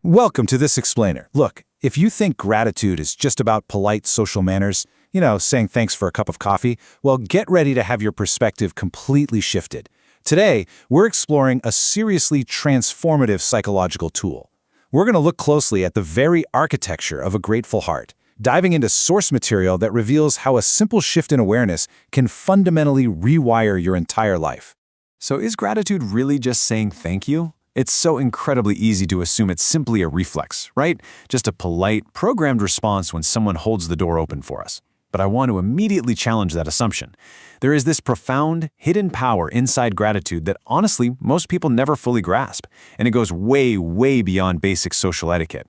Welcome to this explainer. Look, if you think gratitude is just about polite social manners, saying thanks for a cup of coffee, well, get ready to have your perspective completely shifted. Today, we're exploring a seriously transformative psychological tool. We're going to look closely at the very architecture of a grateful heart, diving into source material that reveals how a simple shift in awareness can fundamentally rewire your entire life. So is gratitude really just saying thank you? It's so incredibly easy to assume it's simply a reflex, right? Just a polite, programmed response when someone holds the door open for us. But I want to immediately challenge that assumption. There is this profound, hidden power inside gratitude that honestly, most people never fully grasp, and it goes way, way beyond basic social etiquette.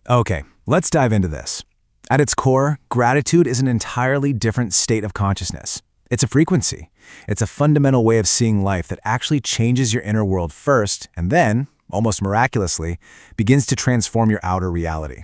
Okay, let's dive into this. At its core, gratitude is an entirely different state of consciousness. It's a frequency. It's a fundamental way of seeing life that actually changes your inner world first and then, almost miraculously, begins to transform your outer reality.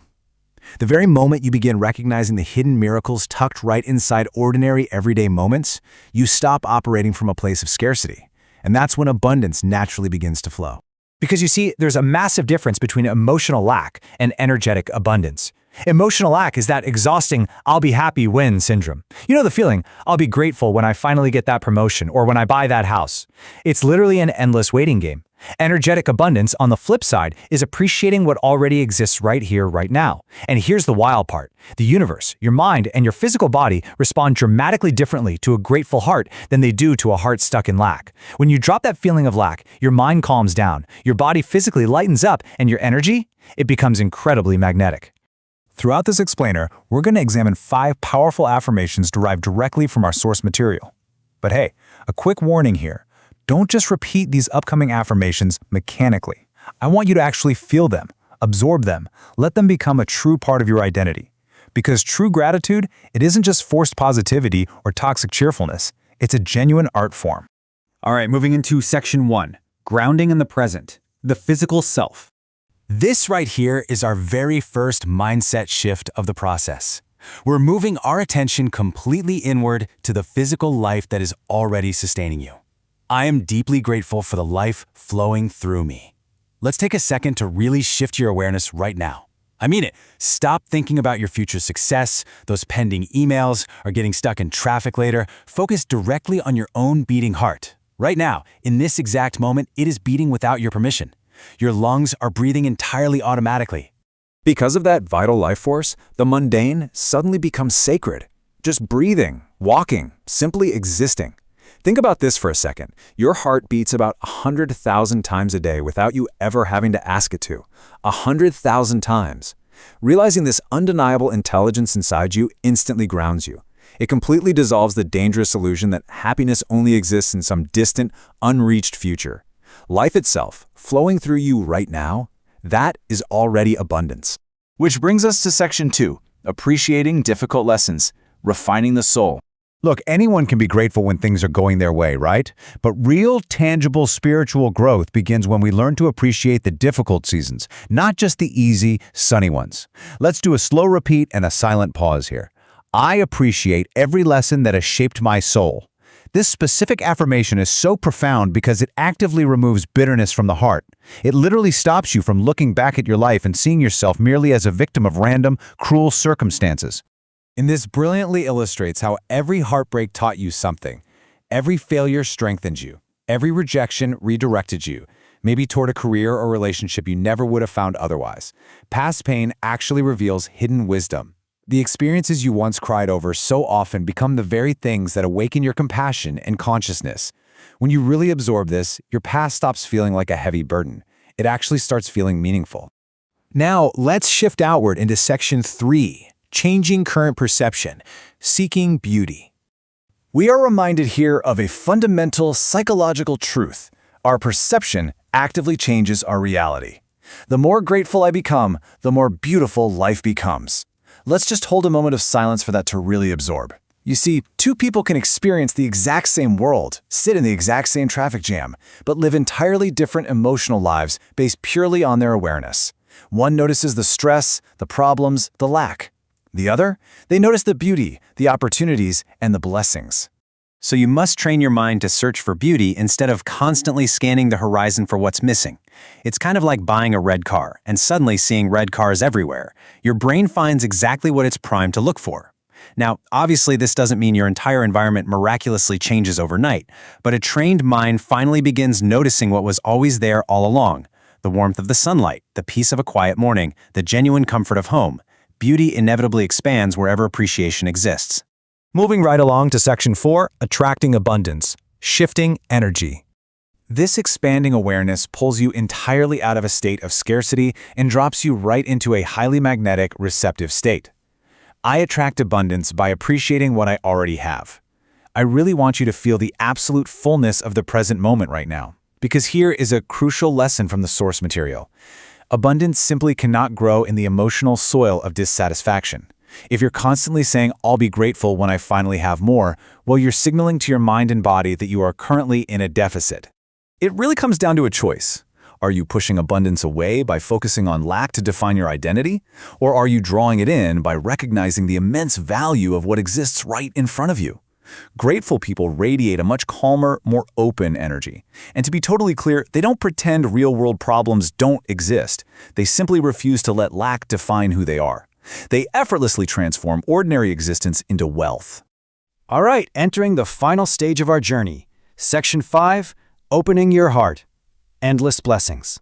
The very moment you begin recognizing the hidden miracles tucked right inside ordinary, everyday moments, you stop operating from a place of scarcity. And that's when abundance naturally begins to flow. Because you see, there's a massive difference between emotional lack and energetic abundance. Emotional lack is that exhausting "I'll be happy when" syndrome. You know the feeling, I'll be grateful when I finally get that promotion or when I buy that house. It's literally an endless waiting game. Energetic abundance, on the flip side, is appreciating what already exists right here, right now. And here's the wild part. The universe, your mind, and your physical body respond dramatically differently to a grateful heart than they do to a heart stuck in lack. When you drop that feeling of lack, your mind calms down, your body physically lightens up, and your energy, it becomes incredibly magnetic. Throughout this explainer, we're going to examine 5 powerful affirmations derived directly from our source material. But hey, a quick warning here. Don't just repeat these upcoming affirmations mechanically. I want you to actually feel them, absorb them, let them become a true part of your identity. Because true gratitude, it isn't just forced positivity or toxic cheerfulness. It's a genuine art form. All right, moving into section 1, grounding in the present, the physical self. This right here is our very first mindset shift of the process. We're moving our attention completely inward to the physical life that is already sustaining you. I am deeply grateful for the life flowing through me. Let's take a second to really shift your awareness right now. I mean it. Stop thinking about your future success, those pending emails, or getting stuck in traffic later. Focus directly on your own beating heart. Right now, in this exact moment, it is beating without your permission. Your lungs are breathing entirely automatically. Because of that vital life force, the mundane suddenly becomes sacred. Just breathing, walking, simply existing. Think about this for a second. Your heart beats about 100,000 times a day without you ever having to ask it to. 100,000 times. Realizing this undeniable intelligence inside you instantly grounds you. It completely dissolves the dangerous illusion that happiness only exists in some distant, unreached future. Life itself, flowing through you right now, that is already abundance. Which brings us to section 2, appreciating difficult lessons, refining the soul. Look, anyone can be grateful when things are going their way, right? But real, tangible spiritual growth begins when we learn to appreciate the difficult seasons, not just the easy, sunny ones. Let's do a slow repeat and a silent pause here. I appreciate every lesson that has shaped my soul. This specific affirmation is so profound because it actively removes bitterness from the heart. It literally stops you from looking back at your life and seeing yourself merely as a victim of random, cruel circumstances. And this brilliantly illustrates how every heartbreak taught you something. Every failure strengthened you. Every rejection redirected you, maybe toward a career or relationship you never would have found otherwise. Past pain actually reveals hidden wisdom. The experiences you once cried over so often become the very things that awaken your compassion and consciousness. When you really absorb this, your past stops feeling like a heavy burden. It actually starts feeling meaningful. Now, let's shift outward into section 3, changing current perception, seeking beauty. We are reminded here of a fundamental psychological truth. Our perception actively changes our reality. The more grateful I become, the more beautiful life becomes. Let's just hold a moment of silence for that to really absorb. You see, 2 people can experience the exact same world, sit in the exact same traffic jam, but live entirely different emotional lives based purely on their awareness. One notices the stress, the problems, the lack. The other, they notice the beauty, the opportunities, and the blessings. So you must train your mind to search for beauty instead of constantly scanning the horizon for what's missing. It's kind of like buying a red car and suddenly seeing red cars everywhere. Your brain finds exactly what it's primed to look for. Now, obviously, this doesn't mean your entire environment miraculously changes overnight, but a trained mind finally begins noticing what was always there all along: the warmth of the sunlight, the peace of a quiet morning, the genuine comfort of home. Beauty inevitably expands wherever appreciation exists. Moving right along to Section 4, Attracting Abundance, Shifting Energy. This expanding awareness pulls you entirely out of a state of scarcity and drops you right into a highly magnetic, receptive state. I attract abundance by appreciating what I already have. I really want you to feel the absolute fullness of the present moment right now, because here is a crucial lesson from the source material. Abundance simply cannot grow in the emotional soil of dissatisfaction. If you're constantly saying, "I'll be grateful when I finally have more," well, you're signaling to your mind and body that you are currently in a deficit. It really comes down to a choice. Are you pushing abundance away by focusing on lack to define your identity? Or are you drawing it in by recognizing the immense value of what exists right in front of you? Grateful people radiate a much calmer, more open energy. And to be totally clear, they don't pretend real-world problems don't exist. They simply refuse to let lack define who they are. They effortlessly transform ordinary existence into wealth. All right, entering the final stage of our journey. Section 5, Opening Your Heart. Endless Blessings.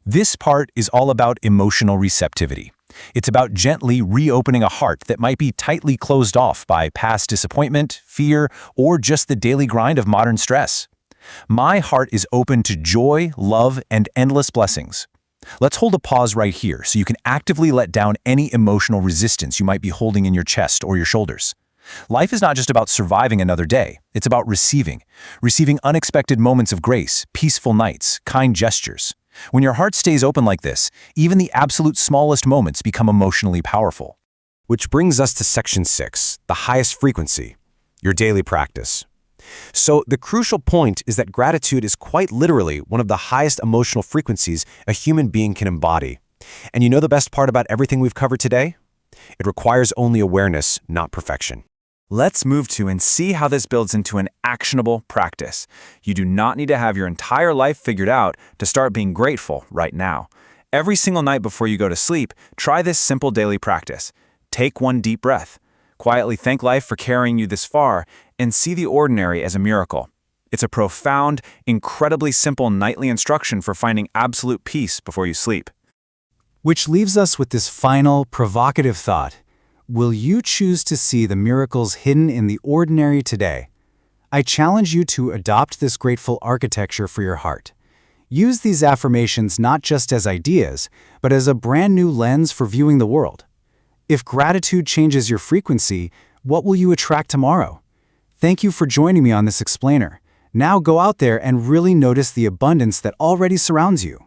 This part is all about emotional receptivity. It's about gently reopening a heart that might be tightly closed off by past disappointment, fear, or just the daily grind of modern stress. My heart is open to joy, love, and endless blessings. Let's hold a pause right here so you can actively let down any emotional resistance you might be holding in your chest or your shoulders. Life is not just about surviving another day. It's about receiving unexpected moments of grace, peaceful nights, kind gestures. When your heart stays open like this, even the absolute smallest moments become emotionally powerful. Which brings us to Section 6, the highest frequency, your daily practice. So the crucial point is that gratitude is quite literally one of the highest emotional frequencies a human being can embody. And you know the best part about everything we've covered today? It requires only awareness, not perfection. Let's move to and see how this builds into an actionable practice. You do not need to have your entire life figured out to start being grateful right now. Every single night before you go to sleep, try this simple daily practice. Take one deep breath. Quietly thank life for carrying you this far and see the ordinary as a miracle. It's a profound, incredibly simple nightly instruction for finding absolute peace before you sleep. Which leaves us with this final, provocative thought. Will you choose to see the miracles hidden in the ordinary today? I challenge you to adopt this grateful architecture for your heart. Use these affirmations not just as ideas, but as a brand new lens for viewing the world. If gratitude changes your frequency, what will you attract tomorrow? Thank you for joining me on this explainer. Now go out there and really notice the abundance that already surrounds you.